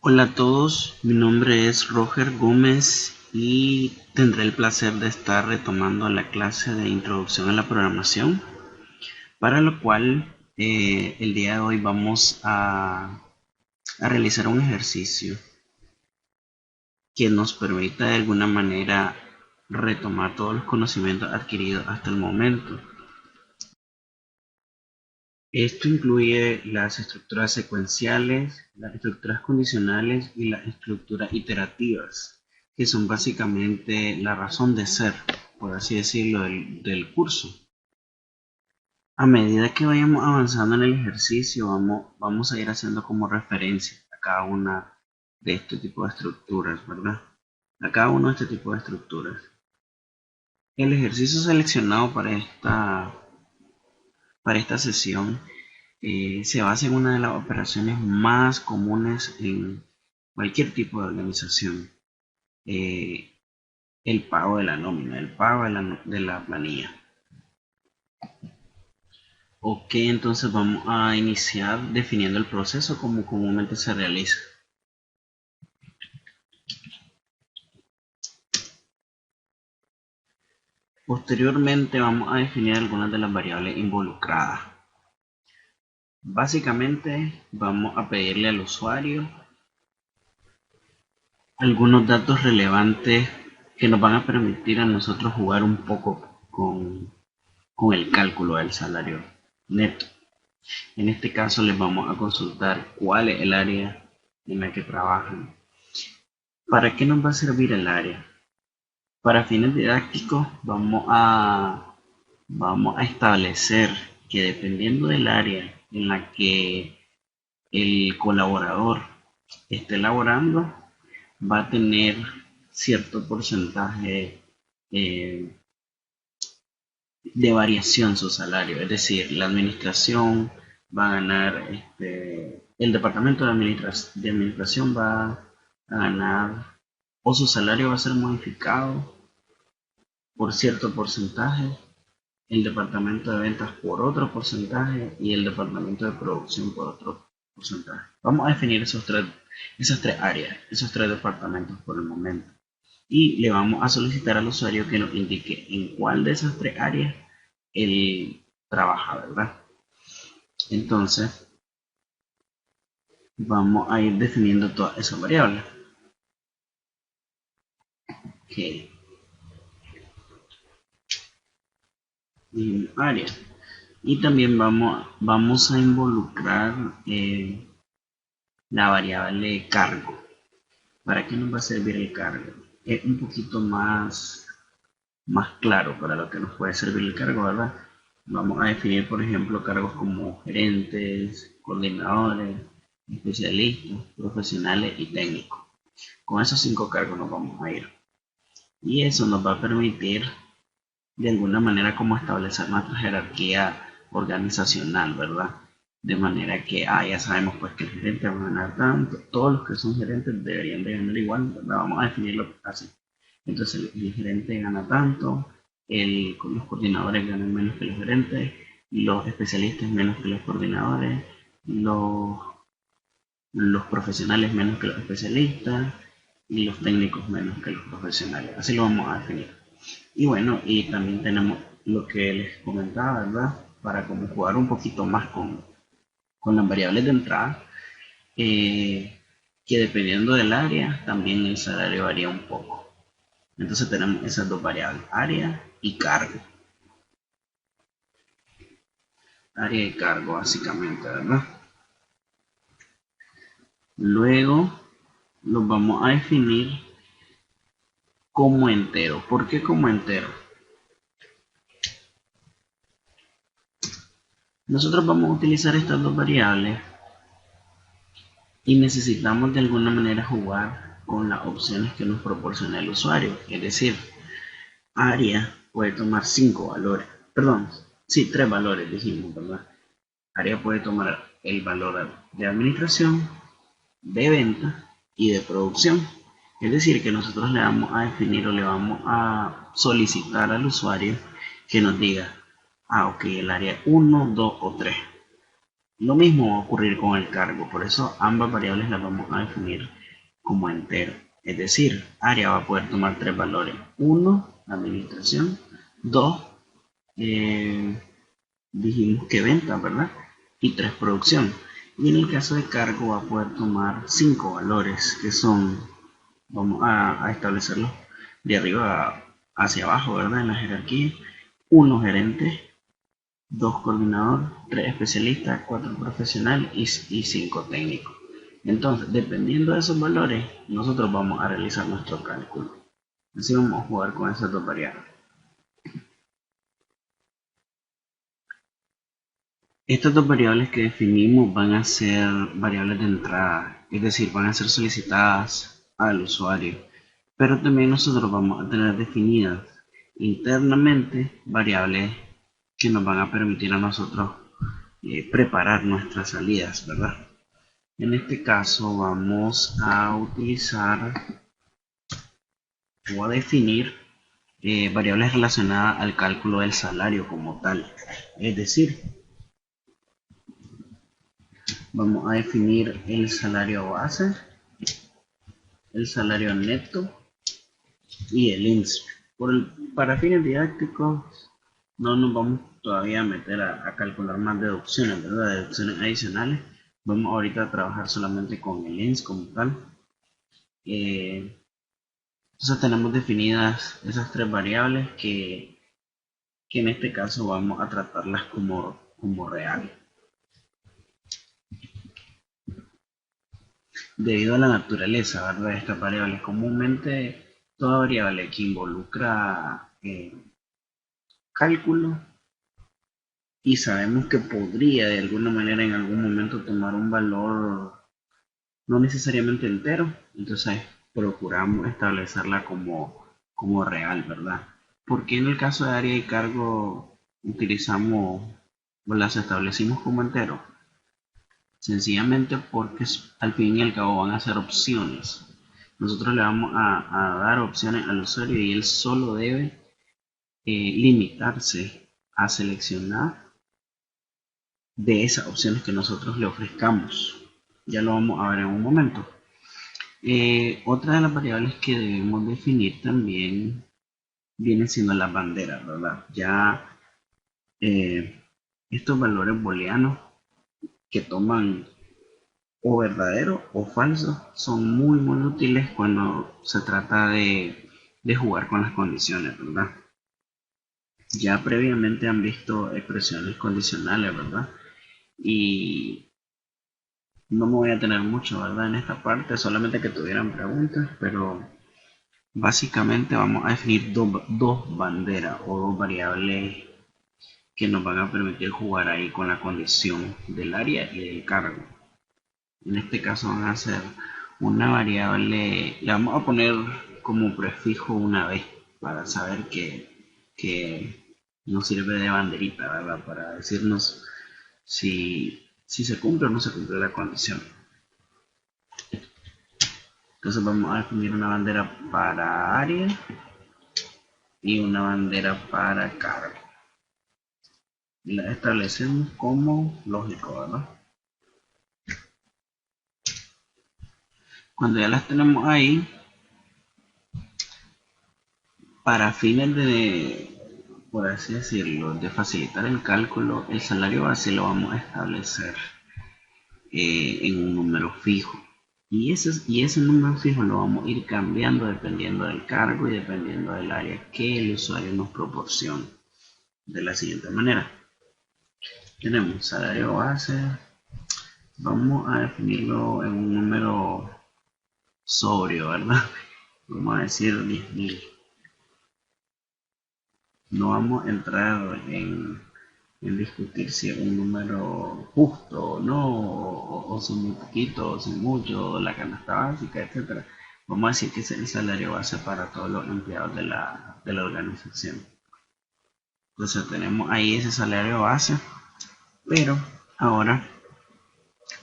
Hola a todos, mi nombre es Roger Gómez y tendré el placer de estar retomando la clase de introducción a la programación, para lo cual el día de hoy vamos a realizar un ejercicio que nos permita de alguna manera retomar todos los conocimientos adquiridos hasta el momento. Esto incluye las estructuras secuenciales, las estructuras condicionales y las estructuras iterativas, que son básicamente la razón de ser, por así decirlo, del curso. A medida que vayamos avanzando en el ejercicio, vamos a ir haciendo como referencia a cada una de este tipo de estructuras, ¿verdad? A cada uno de este tipo de estructuras. El ejercicio seleccionado para esta sesión se basa en una de las operaciones más comunes en cualquier tipo de organización, eh, el pago de la nómina, el pago de la planilla. Ok, entonces vamos a iniciar definiendo el proceso como comúnmente se realiza. Posteriormente vamos a definir algunas de las variables involucradas. Básicamente vamos a pedirle al usuario algunos datos relevantes que nos van a permitir a nosotros jugar un poco con el cálculo del salario neto. En este caso les vamos a consultar cuál es el área en la que trabajan. ¿Para qué nos va a servir el área? Para fines didácticos vamos a establecer que dependiendo del área en la que el colaborador esté laborando, va a tener cierto porcentaje de variación su salario. Es decir, la administración va a ganar, el departamento de administración va a ganar, o su salario va a ser modificado por cierto porcentaje, el departamento de ventas por otro porcentaje y el departamento de producción por otro porcentaje. Vamos a definir esas tres áreas, esos tres departamentos por el momento. Y le vamos a solicitar al usuario que nos indique en cuál de esas tres áreas él trabaja, ¿verdad? Entonces, vamos a ir definiendo todas esas variables. Ok. Área. Y también vamos a involucrar la variable cargo. ¿Para qué nos va a servir el cargo? Es un poquito más claro para lo que nos puede servir el cargo, ¿verdad? Vamos a definir, por ejemplo, cargos como gerentes, coordinadores, especialistas, profesionales y técnicos. Con esos 5 cargos nos vamos a ir. Y eso nos va a permitir de alguna manera como establecer nuestra jerarquía organizacional, ¿verdad? De manera que ya sabemos pues que el gerente va a ganar tanto, todos los que son gerentes deberían de ganar igual, ¿verdad? Vamos a definirlo así. Entonces el gerente gana tanto, los coordinadores ganan menos que los gerentes, los especialistas menos que los coordinadores, los profesionales menos que los especialistas y los técnicos menos que los profesionales. Así lo vamos a definir. Y bueno, y también tenemos lo que les comentaba, ¿verdad? Para como jugar un poquito más con las variables de entrada, que dependiendo del área, también el salario varía un poco. Entonces tenemos esas dos variables, área y cargo. Área y cargo, básicamente, ¿verdad? Luego los vamos a definir como entero. ¿Por qué como entero? Nosotros vamos a utilizar estas dos variables y necesitamos de alguna manera jugar con las opciones que nos proporciona el usuario. Es decir, área puede tomar 5 valores, perdón, sí, 3 valores dijimos, ¿verdad? Área puede tomar el valor de administración, de venta y de producción. Es decir, que nosotros le vamos a definir o le vamos a solicitar al usuario que nos diga, ok, el área 1, 2 o 3. Lo mismo va a ocurrir con el cargo, por eso ambas variables las vamos a definir como entero. Es decir, área va a poder tomar tres valores. Uno, administración. Dos, dijimos que venta, ¿verdad? Y tres, producción. Y en el caso de cargo va a poder tomar cinco valores, que son, vamos a establecerlos de arriba hacia abajo, ¿verdad? En la jerarquía. Uno, gerente. Dos, coordinador. Tres, especialista. Cuatro, profesional. Y cinco, técnico. Entonces, dependiendo de esos valores, nosotros vamos a realizar nuestro cálculo. Así vamos a jugar con esas dos variables. Estas dos variables que definimos van a ser variables de entrada, es decir, van a ser solicitadas al usuario, pero también nosotros vamos a tener definidas internamente variables que nos van a permitir a nosotros preparar nuestras salidas, ¿verdad? En este caso vamos a utilizar o a definir variables relacionadas al cálculo del salario como tal, es decir, vamos a definir el salario base, el salario neto y el INSS. Para fines didácticos no nos vamos todavía a meter a calcular más deducciones, ¿verdad? Deducciones adicionales. Vamos ahorita a trabajar solamente con el INSS como tal. Entonces tenemos definidas esas tres variables que en este caso vamos a tratarlas como real. Debido a la naturaleza, ¿verdad? De estas variables, comúnmente toda variable que involucra cálculo y sabemos que podría de alguna manera en algún momento tomar un valor no necesariamente entero, entonces procuramos establecerla como real, ¿verdad? Porque en el caso de área y cargo utilizamos o las establecimos como entero, sencillamente porque al fin y al cabo van a ser opciones. Nosotros le vamos a dar opciones al usuario y él solo debe limitarse a seleccionar de esas opciones que nosotros le ofrezcamos. Ya lo vamos a ver en un momento. Otra de las variables que debemos definir también viene siendo las banderas, ¿verdad? Ya estos valores booleanos que toman o verdadero o falso son muy útiles cuando se trata de jugar con las condiciones, ¿verdad? Ya previamente han visto expresiones condicionales, ¿verdad? Y no me voy a tener mucho, ¿verdad? En esta parte, solamente que tuvieran preguntas, pero básicamente vamos a definir dos banderas o dos variables que nos van a permitir jugar ahí con la condición del área y del cargo. En este caso van a ser una variable, le vamos a poner como prefijo una vez para saber que nos sirve de banderita, ¿verdad? Para decirnos si se cumple o no se cumple la condición. Entonces vamos a definir una bandera para área y una bandera para cargo. Y la establecemos como lógico, ¿verdad? Cuando ya las tenemos ahí, para fines de, por así decirlo, de facilitar el cálculo, el salario base lo vamos a establecer en un número fijo. Y ese número fijo lo vamos a ir cambiando dependiendo del cargo y dependiendo del área que el usuario nos proporcione. De la siguiente manera. Tenemos salario base. Vamos a definirlo en un número sobrio, ¿verdad? Vamos a decir 10.000. No vamos a entrar en discutir si es un número justo o no, o si muy poquito, o si mucho, la canasta básica, etcétera. Vamos a decir que es el salario base para todos los empleados de la organización. Entonces tenemos ahí ese salario base, pero ahora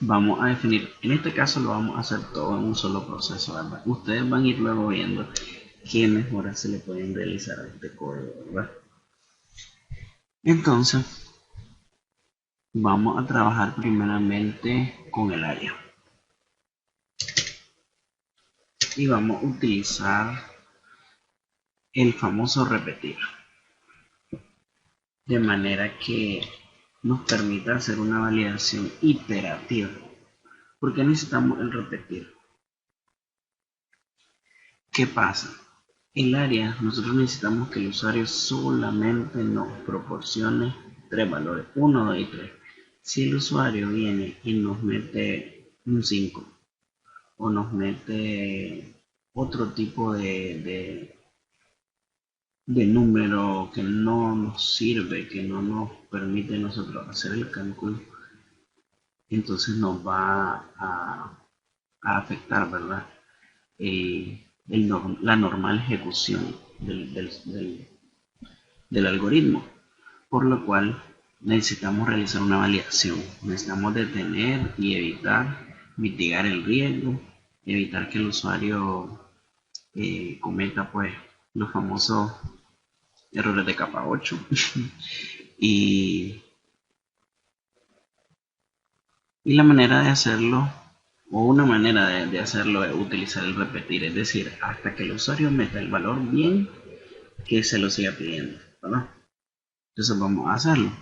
vamos a definir, en este caso lo vamos a hacer todo en un solo proceso, ¿verdad? Ustedes van a ir luego viendo qué mejoras se le pueden realizar a este código, ¿verdad? Entonces, Vamos a trabajar primeramente con el área y vamos a utilizar el famoso repetir, de manera que nos permita hacer una validación iterativa. ¿Por qué necesitamos el repetir? ¿Qué pasa? El área, nosotros necesitamos que el usuario solamente nos proporcione tres valores, 1, 2 y 3. Si el usuario viene y nos mete un 5 o nos mete otro tipo de número que no nos sirve, que no nos permite a nosotros hacer el cálculo, entonces nos va a afectar, ¿verdad? La normal ejecución del algoritmo, por lo cual necesitamos realizar una validación. Necesitamos detener y evitar, mitigar el riesgo, evitar que el usuario cometa pues los famosos errores de capa 8 y, y la manera de hacerlo o una manera de hacerlo es utilizar el repetir, es decir, hasta que el usuario meta el valor bien que se lo siga pidiendo, ¿verdad? Entonces vamos a hacerlo.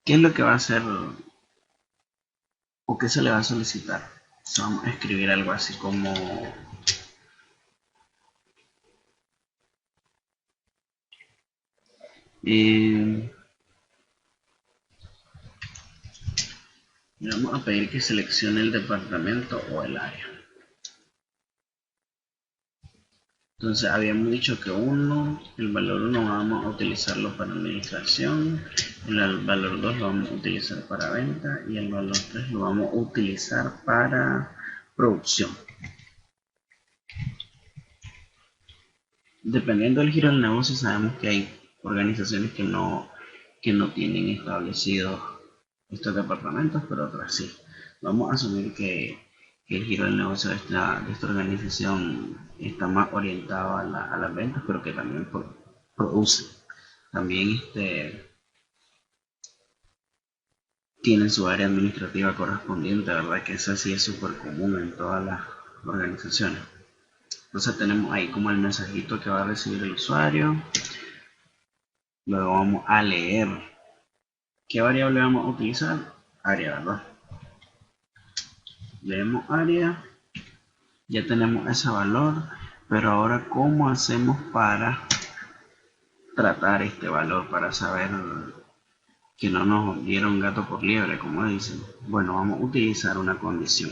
¿Qué es lo que va a hacer o qué se le va a solicitar? Entonces vamos a escribir algo así como le vamos a pedir que seleccione el departamento o el área. Entonces habíamos dicho que el valor 1 vamos a utilizarlo para administración, el valor 2 lo vamos a utilizar para venta y el valor 3 lo vamos a utilizar para producción. Dependiendo del giro del negocio, sabemos que hay organizaciones que no tienen establecidos estos departamentos, pero otras sí. Vamos a asumir que el giro del negocio de esta organización está más orientado a las ventas, pero que también produce. También tienen su área administrativa correspondiente, ¿verdad? Que esa sí es súper común en todas las organizaciones. Entonces tenemos ahí como el mensajito que va a recibir el usuario. Luego vamos a leer. ¿Qué variable vamos a utilizar? Área, ¿verdad? Leemos área. Ya tenemos ese valor. Pero ahora, ¿cómo hacemos para tratar este valor? Para saber que no nos dieron gato por liebre, como dicen. Bueno, vamos a utilizar una condición.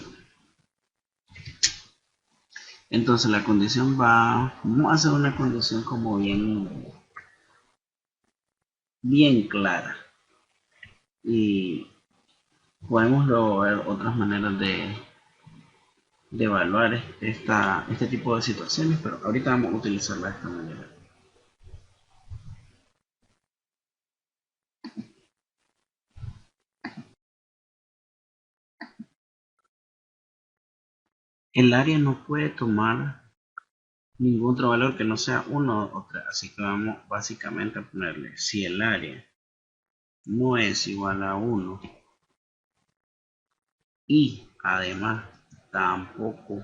Entonces la condición vamos a hacer una condición como bien clara. Y podemos luego ver otras maneras de evaluar este tipo de situaciones, pero ahorita vamos a utilizarla de esta manera. El área no puede tomar ningún otro valor que no sea 1 o 3, así que vamos básicamente a ponerle si el área no es igual a 1 y además tampoco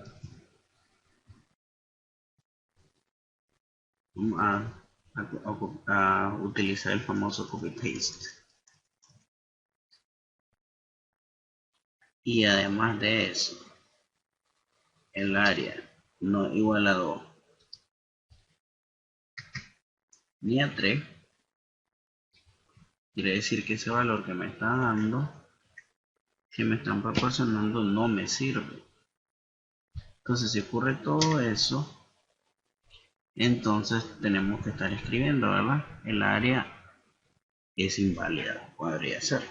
vamos a utilizar el famoso copy paste, y además de eso el área no es igual a 2 ni a 3, quiere decir que ese valor que me está dando, que me están proporcionando, no me sirve. Entonces si ocurre todo eso, entonces tenemos que estar escribiendo, ¿verdad? El área es inválida, podría ser.